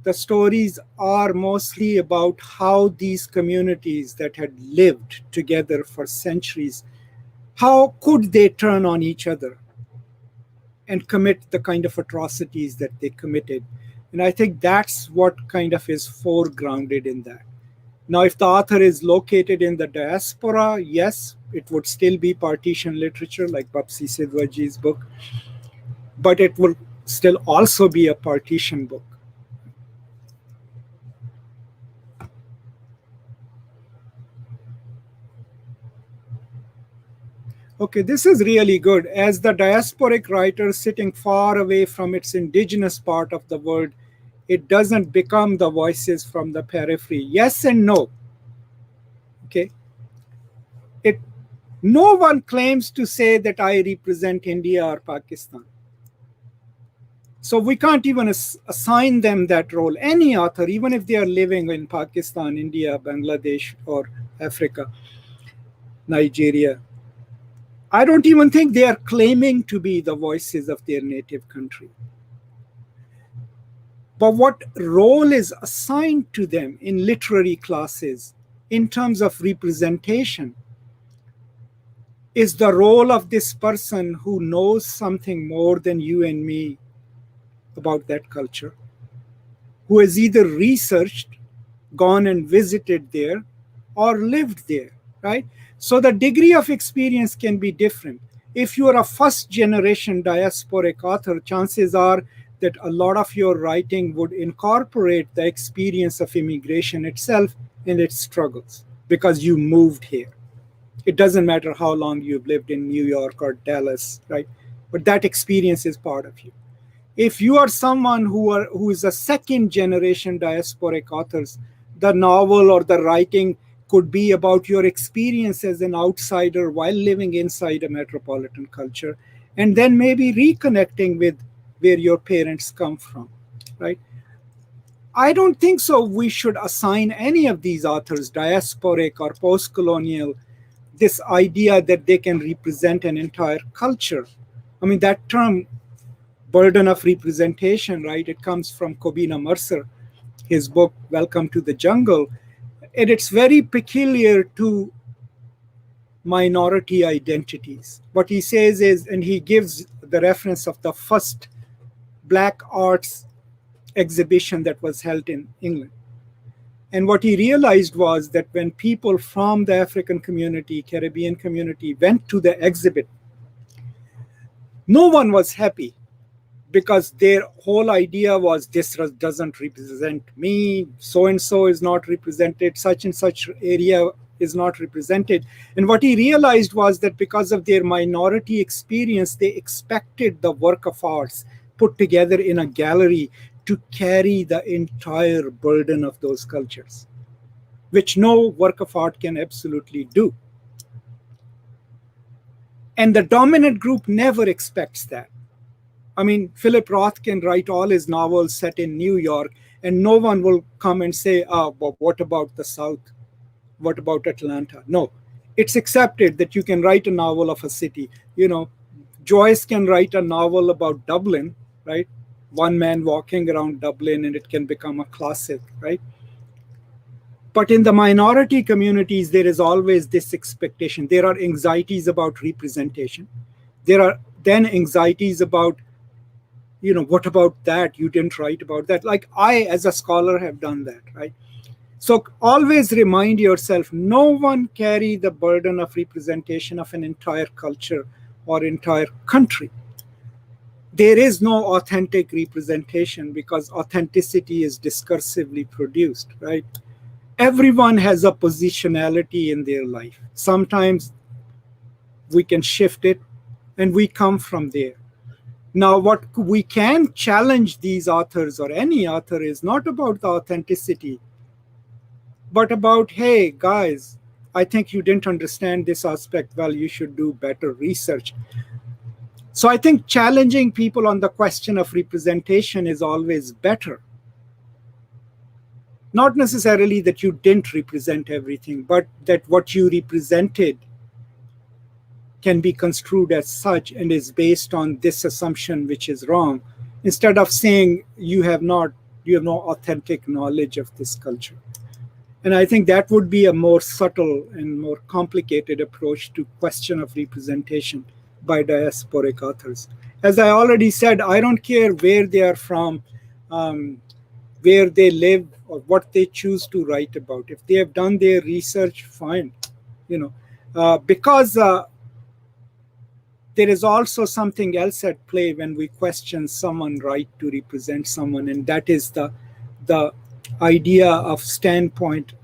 the stories are mostly about how these communities that had lived together for centuries, how could they turn on each other and commit the kind of atrocities that they committed? And I think that's what kind of is foregrounded in that. Now, if the author is located in the diaspora, yes, it would still be partition literature like Bapsi Sidhwaji's book, but it will still also be a partition book. Okay, this is really good. As the diasporic writer sitting far away from its indigenous part of the world, it doesn't become the voices from the periphery. Yes and no. Okay. No one claims to say that I represent India or Pakistan. So we can't even assign them that role. Any author, even if they are living in Pakistan, India, Bangladesh, or Africa, Nigeria, I don't even think they are claiming to be the voices of their native country. But what role is assigned to them in literary classes in terms of representation is the role of this person who knows something more than you and me about that culture, who has either researched, gone and visited there, or lived there, right? So the degree of experience can be different. If you are a first generation diasporic author, chances are that a lot of your writing would incorporate the experience of immigration itself and its struggles because you moved here. It doesn't matter how long you've lived in New York or Dallas, right? But that experience is part of you. If you are someone who is a second generation diasporic authors, the novel or the writing could be about your experience as an outsider while living inside a metropolitan culture, and then maybe reconnecting with where your parents come from, right? I don't think so we should assign any of these authors, diasporic or post-colonial, this idea that they can represent an entire culture. I mean, that term, burden of representation, right? It comes from Kobina Mercer, his book, Welcome to the Jungle. And it's very peculiar to minority identities. What he says is, and he gives the reference of the first Black arts exhibition that was held in England. And what he realized was that when people from the African community, Caribbean community went to the exhibit, no one was happy because their whole idea was this doesn't represent me, so and so is not represented, such and such area is not represented. And what he realized was that because of their minority experience, they expected the work of arts put together in a gallery to carry the entire burden of those cultures, which no work of art can absolutely do. And the dominant group never expects that. I mean, Philip Roth can write all his novels set in New York, and no one will come and say, but what about the South? What about Atlanta? No, it's accepted that you can write a novel of a city. You know, Joyce can write a novel about Dublin, right? One man walking around Dublin, and it can become a classic, right? But in the minority communities, there is always this expectation. There are anxieties about representation. There are then anxieties about, you know, what about that? You didn't write about that. Like I, as a scholar, have done that, right? So always remind yourself, no one carry the burden of representation of an entire culture or entire country. There is no authentic representation because authenticity is discursively produced, right? Everyone has a positionality in their life. Sometimes we can shift it and we come from there. Now, what we can challenge these authors or any author is not about the authenticity, but about, hey, guys, I think you didn't understand this aspect well, you should do better research. So I think challenging people on the question of representation is always better. Not necessarily that you didn't represent everything, but that what you represented can be construed as such and is based on this assumption which is wrong, instead of saying you have no authentic knowledge of this culture. And I think that would be a more subtle and more complicated approach to question of representation by diasporic authors. As I already said, I don't care where they are from, where they live, or what they choose to write about. If they have done their research, fine. Because there is also something else at play when we question someone's right to represent someone, and that is the idea of standpoint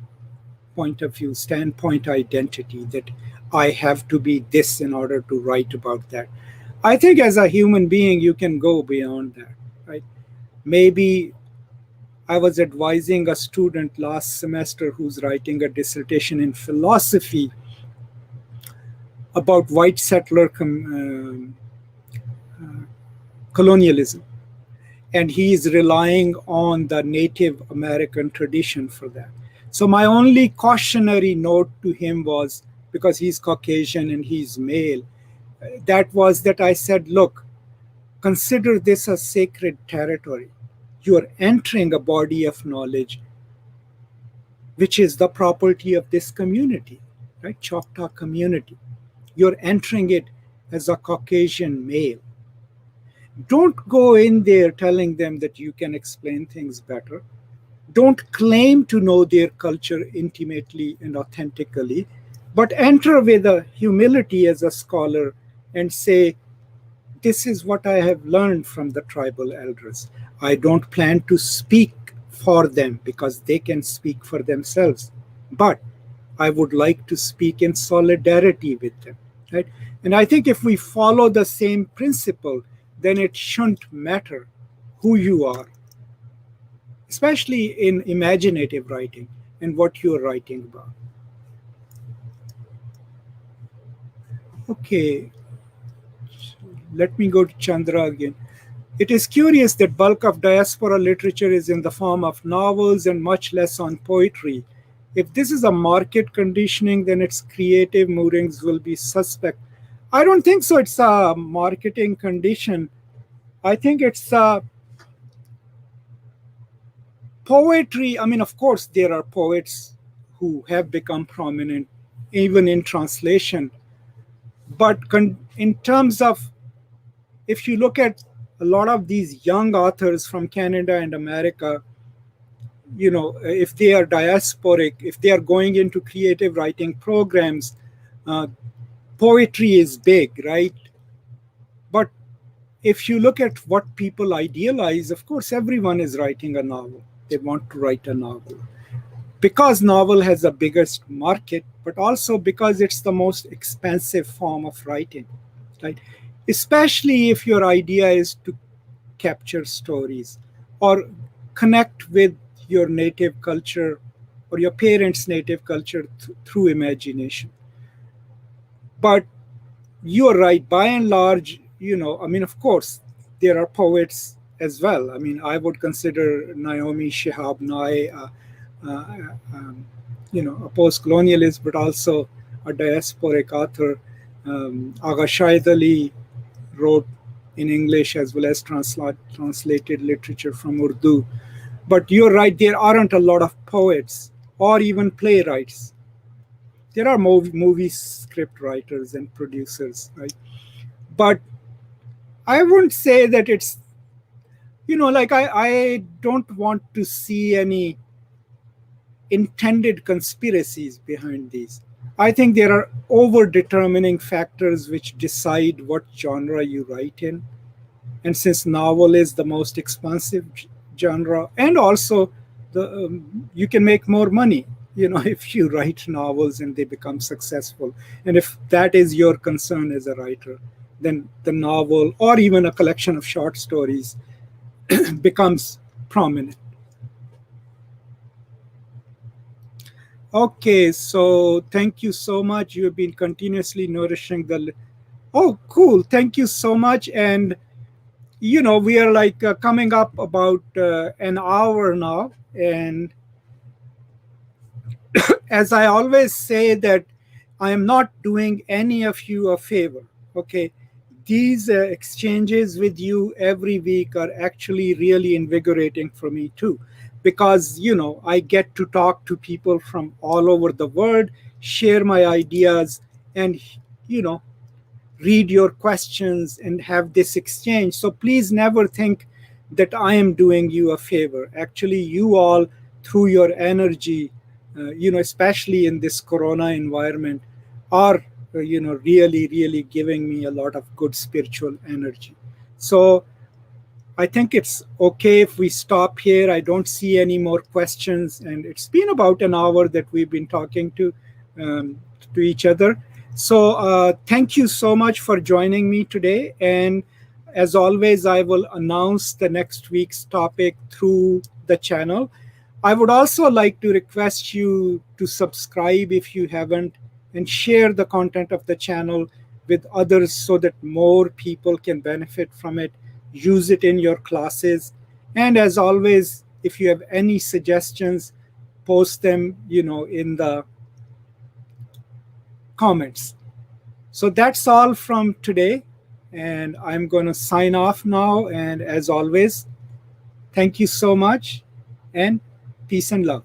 of view, standpoint identity, that I have to be this in order to write about that. I think as a human being, you can go beyond that, right? Maybe I was advising a student last semester who's writing a dissertation in philosophy, about white settler colonialism. And he is relying on the Native American tradition for that. So my only cautionary note to him was, because he's Caucasian and he's male, that was that I said, look, consider this a sacred territory. You are entering a body of knowledge which is the property of this community, right? Choctaw community. You're entering it as a Caucasian male. Don't go in there telling them that you can explain things better. Don't claim to know their culture intimately and authentically, but enter with a humility as a scholar and say, this is what I have learned from the tribal elders. I don't plan to speak for them because they can speak for themselves, but I would like to speak in solidarity with them, right? And I think if we follow the same principle, then it shouldn't matter who you are, especially in imaginative writing and what you're writing about. Okay, let me go to Chandra again. It is curious that bulk of diaspora literature is in the form of novels and much less on poetry. If this is a market conditioning, then its creative moorings will be suspect. I don't think so. It's a marketing condition. I think it's poetry. I mean, of course, there are poets who have become prominent, even in translation. But in terms of, if you look at a lot of these young authors from Canada and America, you know, if they are diasporic, if they are going into creative writing programs, poetry is big, right? But if you look at what people idealize, of course, everyone is writing a novel. They want to write a novel. Because novel has the biggest market, but also because it's the most expensive form of writing, right? Especially if your idea is to capture stories or connect with your native culture or your parents' native culture through imagination. But you're right, by and large, you know, I mean, of course, there are poets as well. I mean, I would consider Naomi Shihab Nye, you know, a post-colonialist, but also a diasporic author. Agha Shahid Ali wrote in English as well as translated literature from Urdu. But you're right, there aren't a lot of poets or even playwrights. There are movie script writers and producers, right? But I wouldn't say that it's, you know, like I don't want to see any intended conspiracies behind these. I think there are over-determining factors which decide what genre you write in. And since novel is the most expensive genre, and also you can make more money, you know, if you write novels and they become successful. And if that is your concern as a writer, then the novel or even a collection of short stories becomes prominent. Okay, so thank you so much. You have been continuously nourishing the... Oh, cool. Thank you so much. And, you know, we are like coming up about an hour now. And as I always say that I am not doing any of you a favor, okay? These exchanges with you every week are actually really invigorating for me too. Because, you know, I get to talk to people from all over the world, share my ideas, and, you know, read your questions and have this exchange. So please never think that I am doing you a favor. Actually, you all, through your energy, you know, especially in this Corona environment, are, you know, really, really giving me a lot of good spiritual energy. So I think it's okay if we stop here. I don't see any more questions, and it's been about an hour that we've been talking to each other. So thank you so much for joining me today. And as always, I will announce the next week's topic through the channel. I would also like to request you to subscribe if you haven't, and share the content of the channel with others so that more people can benefit from it. Use it in your classes. And as always, if you have any suggestions, post them, in the comments. So that's all from today. And I'm going to sign off now. And as always, thank you so much, and peace and love.